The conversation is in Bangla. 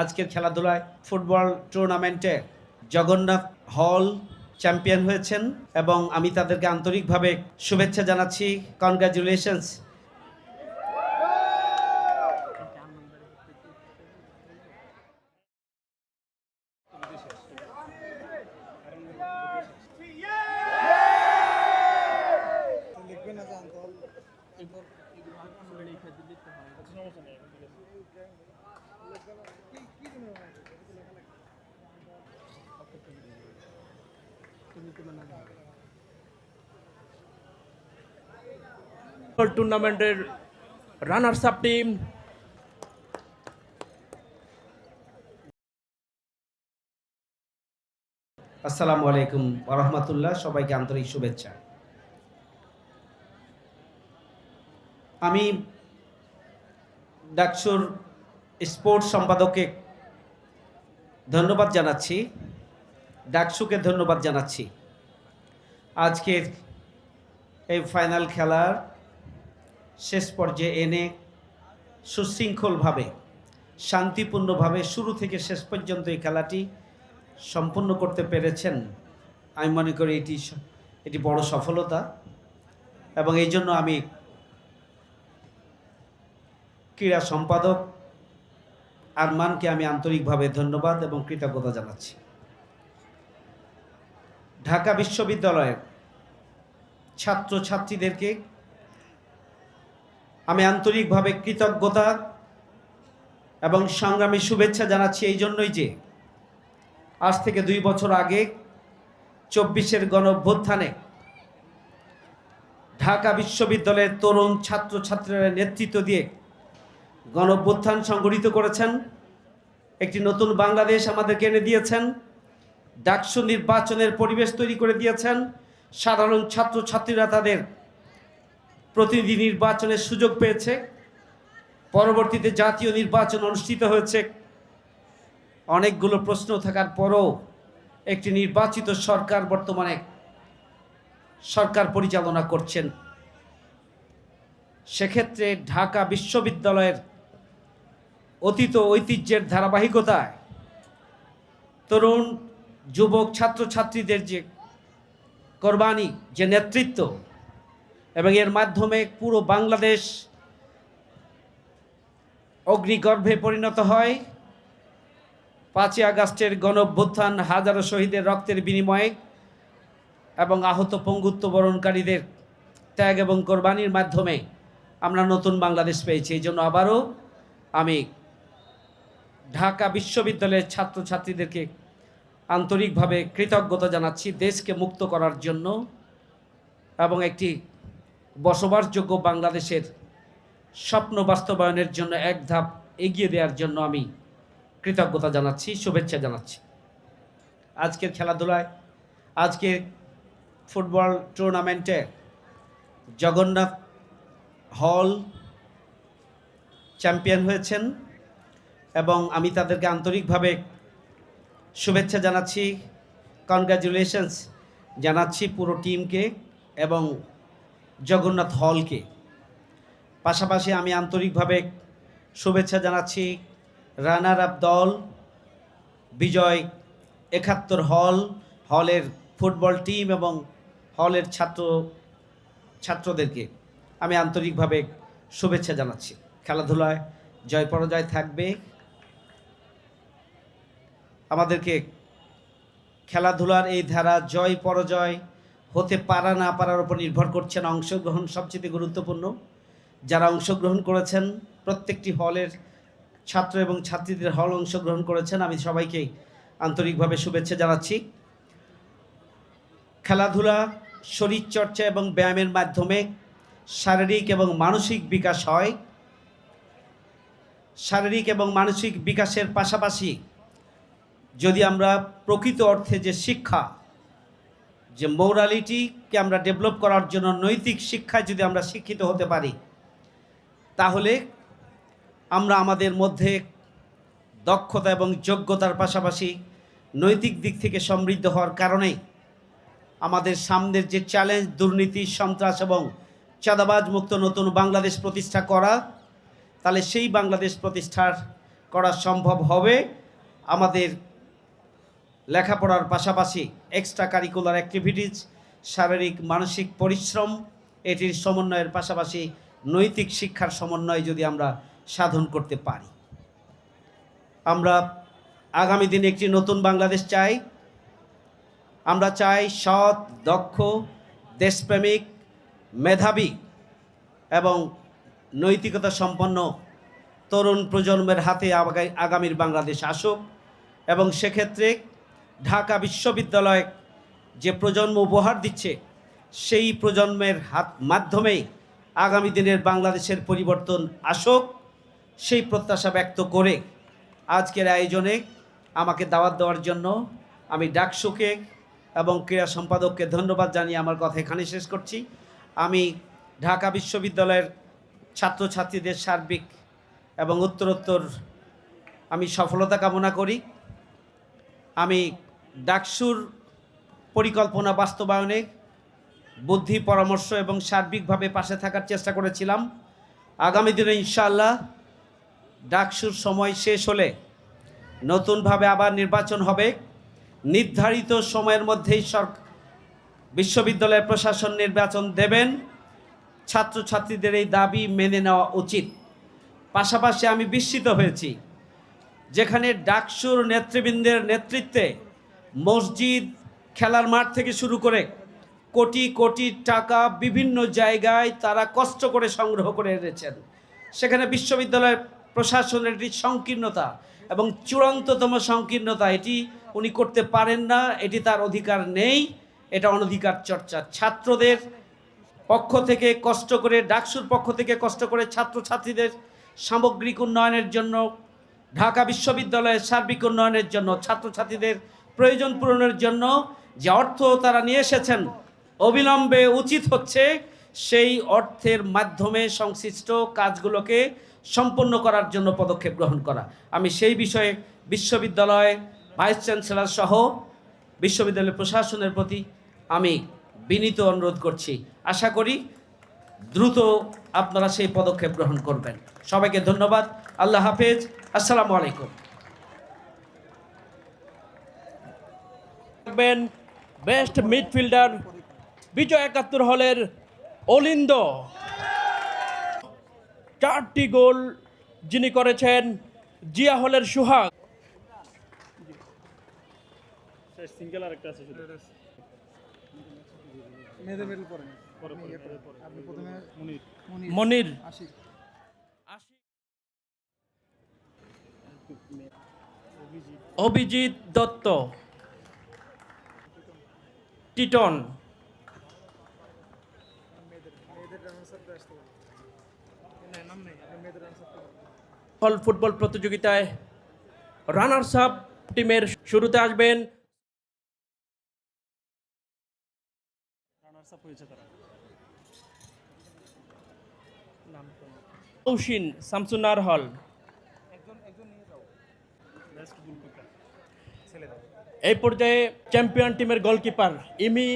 আজকের খেলাধুলায় ফুটবল টুর্নামেন্টে জগন্নাথ হল চ্যাম্পিয়ন হয়েছেন এবং আমি তাদেরকে আন্তরিকভাবে শুভেচ্ছা জানাচ্ছি। কনগ্রাচুলেশনস। টুর্নামেন্টের রানার্স আপ টিম আসসালামু আলাইকুম ওয়া রাহমাতুল্লাহ। সবাইকে আন্তরিক শুভেচ্ছা। আমি ডাকসুর স্পোর্টস সম্পাদককে ধন্যবাদ জানাচ্ছি, ডাকসুকে ধন্যবাদ জানাচ্ছি। আজকের এই ফাইনাল খেলার শেষ পর্যায়ে এনে সুশৃঙ্খলভাবে শান্তিপূর্ণভাবে শুরু থেকে শেষ পর্যন্ত এই খেলাটি সম্পূর্ণ করতে পেরেছেন। আমি মনে করি এটি বড় সফলতা এবং এই জন্য আমি ক্রীড়া সম্পাদক আরমানকে আমি আন্তরিকভাবে ধন্যবাদ এবং কৃতজ্ঞতা জানাচ্ছি। ঢাকা বিশ্ববিদ্যালয়ের ছাত্রছাত্রীদেরকে আমি আন্তরিকভাবে কৃতজ্ঞতা এবং সংগ্রামী শুভেচ্ছা জানাচ্ছি এই জন্যই যে আজ থেকে 2 বছর আগে 24-এর গণঅভ্যুত্থানে ঢাকা বিশ্ববিদ্যালয়ের তরুণ ছাত্রছাত্রীরা নেতৃত্ব দিয়ে গণঅভ্যুত্থান সংগঠিত করেছেন। একটি নতুন বাংলাদেশ আমাদেরকে এনে দিয়েছেন, ডাকসু নির্বাচনের পরিবেশ তৈরি করে দিয়েছেন। সাধারণ ছাত্রছাত্রীরা তাদের প্রতিনিধি নির্বাচনের সুযোগ পেয়েছে। পরবর্তীতে জাতীয় নির্বাচন অনুষ্ঠিত হয়েছে। অনেকগুলো প্রশ্ন থাকার পরও একটি নির্বাচিত সরকার বর্তমানে সরকার পরিচালনা করছেন। সেক্ষেত্রে ঢাকা বিশ্ববিদ্যালয়ের অতীত ঐতিহ্যের ধারাবাহিকতায় তরুণ যুবক ছাত্রছাত্রীদের যে কোরবানি, যে নেতৃত্ব এবং এর মাধ্যমে পুরো বাংলাদেশ অগ্নিগর্ভে পরিণত হয়। 5ই আগস্টের গণঅভ্যুত্থান হাজারো শহীদের রক্তের বিনিময়ে এবং আহত পঙ্গুত্ব বরণকারীদের ত্যাগ এবং কোরবানির মাধ্যমে আমরা নতুন বাংলাদেশ পেয়েছি। এই জন্য আবারও আমি ঢাকা বিশ্ববিদ্যালয়ের ছাত্রছাত্রীদেরকে আন্তরিকভাবে কৃতজ্ঞতা জানাচ্ছি দেশকে মুক্ত করার জন্য এবং একটি বসবাসযোগ্য বাংলাদেশের স্বপ্ন বাস্তবায়নের জন্য এক ধাপ এগিয়ে দেওয়ার জন্য আমি কৃতজ্ঞতা জানাচ্ছি, শুভেচ্ছা জানাচ্ছি। আজকের খেলাধুলায় আজকের ফুটবল টুর্নামেন্টে জগন্নাথ হল চ্যাম্পিয়ন হয়েছেন এবং আমি তাদেরকে আন্তরিকভাবে শুভেচ্ছা জানাচ্ছি, কনগ্রাচুলেশনস জানাচ্ছি পুরো টিমকে এবং জগন্নাথ হলকে। পাশাপাশি আমি আন্তরিকভাবে শুভেচ্ছা জানাচ্ছি রানার আপ দল, বিজয় 71 হলের ফুটবল টিম এবং হলের ছাত্রদেরকে আমি আন্তরিকভাবে শুভেচ্ছা জানাচ্ছি। খেলাধুলায় জয় পরাজয় থাকবে, আমাদেরকে খেলাধুলার এই ধারা জয় পরাজয় হতে পারা না পারার উপর নির্ভর করছেন অংশগ্রহণ সবচেয়ে গুরুত্বপূর্ণ। যারা অংশগ্রহণ করেছেন প্রত্যেকটি হলের ছাত্র এবং ছাত্রীদের হল অংশগ্রহণ করেছেন, আমি সবাইকে আন্তরিকভাবে শুভেচ্ছা জানাচ্ছি। খেলাধুলা শরীরচর্চা এবং ব্যায়ামের মাধ্যমে শারীরিক এবং মানসিক বিকাশ হয়। শারীরিক এবং মানসিক বিকাশের পাশাপাশি যদি আমরা প্রকৃত অর্থে যে শিক্ষা, যে মোরালিটিকে আমরা ডেভেলপ করার জন্য নৈতিক শিক্ষায় যদি আমরা শিক্ষিত হতে পারি, তাহলে আমরা আমাদের মধ্যে দক্ষতা এবং যোগ্যতার পাশাপাশি নৈতিক দিক থেকে সমৃদ্ধ হওয়ার কারণে আমাদের সামনের যে চ্যালেঞ্জ, দুর্নীতি, সন্ত্রাস এবং চাঁদাবাজ মুক্ত নতুন বাংলাদেশ প্রতিষ্ঠা করা, তাহলে সেই বাংলাদেশ প্রতিষ্ঠার করা সম্ভব হবে আমাদের লেখাপড়ার পাশাপাশি এক্সট্রা কারিকুলার অ্যাক্টিভিটিস, শারীরিক মানসিক পরিশ্রম, এটির সমন্বয়ের পাশাপাশি নৈতিক শিক্ষার সমন্বয় যদি আমরা সাধন করতে পারি। আমরা আগামী দিনে একটি নতুন বাংলাদেশ চাই। আমরা চাই সৎ, দক্ষ, দেশপ্রেমিক, মেধাবী এবং নৈতিকতা সম্পন্ন তরুণ প্রজন্মের হাতে আগামীর বাংলাদেশ আসুক এবং সেক্ষেত্রে ঢাকা বিশ্ববিদ্যালয় যে প্রজন্ম উপহার দিচ্ছে সেই প্রজন্মের মাধ্যমেই আগামী দিনের বাংলাদেশের পরিবর্তন আসুক, সেই প্রত্যাশা ব্যক্ত করে আজকের আয়োজনে আমাকে দাওয়াত দেওয়ার জন্য আমি ডাকসুকে এবং ক্রীড়া সম্পাদককে ধন্যবাদ জানিয়ে আমার কথা এখানে শেষ করছি। আমি ঢাকা বিশ্ববিদ্যালয়ের ছাত্রছাত্রীদের সার্বিক এবং উত্তরোত্তর আমি সফলতা কামনা করি। আমি ডাকসুর পরিকল্পনা বাস্তবায়নে বুদ্ধি, পরামর্শ এবং সার্বিকভাবে পাশে থাকার চেষ্টা করেছিলাম। আগামী দিনে ইনশাআল্লাহ ডাকসুর সময় শেষ হলে নতুনভাবে আবার নির্বাচন হবে। নির্ধারিত সময়ের মধ্যেই বিশ্ববিদ্যালয়ের প্রশাসন নির্বাচন দেবেন। ছাত্রছাত্রীদের এই দাবি মেনে নেওয়া উচিত। পাশাপাশি আমি বিস্মিত হয়েছি যেখানে ডাকসুর নেতৃবৃন্দের নেতৃত্বে মসজিদ, খেলার মাঠ থেকে শুরু করে কোটি কোটি টাকা বিভিন্ন জায়গায় তারা কষ্ট করে সংগ্রহ করে এনেছেন। সেখানে বিশ্ববিদ্যালয়ের প্রশাসনের একটি সংকীর্ণতা এবং চূড়ান্ততম সংকীর্ণতা, এটি উনি করতে পারেন না, এটি তার অধিকার নেই, এটা অনধিকার চর্চা। ছাত্রদের পক্ষ থেকে কষ্ট করে, ডাকসুর পক্ষ থেকে কষ্ট করে ছাত্রছাত্রীদের সামগ্রিক উন্নয়নের জন্য, ঢাকা বিশ্ববিদ্যালয়ের সার্বিক উন্নয়নের জন্য, ছাত্রছাত্রীদের প্রয়োজন পূরণের জন্য যে অর্থ তারা নিয়ে এসেছেন, অবিলম্বে উচিত হচ্ছে সেই অর্থের মাধ্যমে সংশ্লিষ্ট কাজগুলোকে সম্পন্ন করার জন্য পদক্ষেপ গ্রহণ করা। আমি সেই বিষয়ে বিশ্ববিদ্যালয় ভাইস চ্যান্সেলর সহ বিশ্ববিদ্যালয় প্রশাসনের প্রতি আমি বিনীত অনুরোধ করছি। আশা করি দ্রুত আপনারা সেই পদক্ষেপ গ্রহণ করবেন। সবাইকে ধন্যবাদ। আল্লাহ হাফেজ। আসসালামু আলাইকুম। বেস্ট মিডফিল্ডার বিজয় ৭১ হলের অলিন্দ। 4টি গোল যিনি করেছেন জিয়া হলের সুহাগ। মনির। অভিজিৎ দত্ত। টিটন। ফুটবল প্রতিযোগিতায় রানার্স আপ টিমের শুরুতে আসবেন তৌসিন শামসুন্নার হল। এই পর্যায়ে চ্যাম্পিয়ন টিমের গোলকিপার ইমি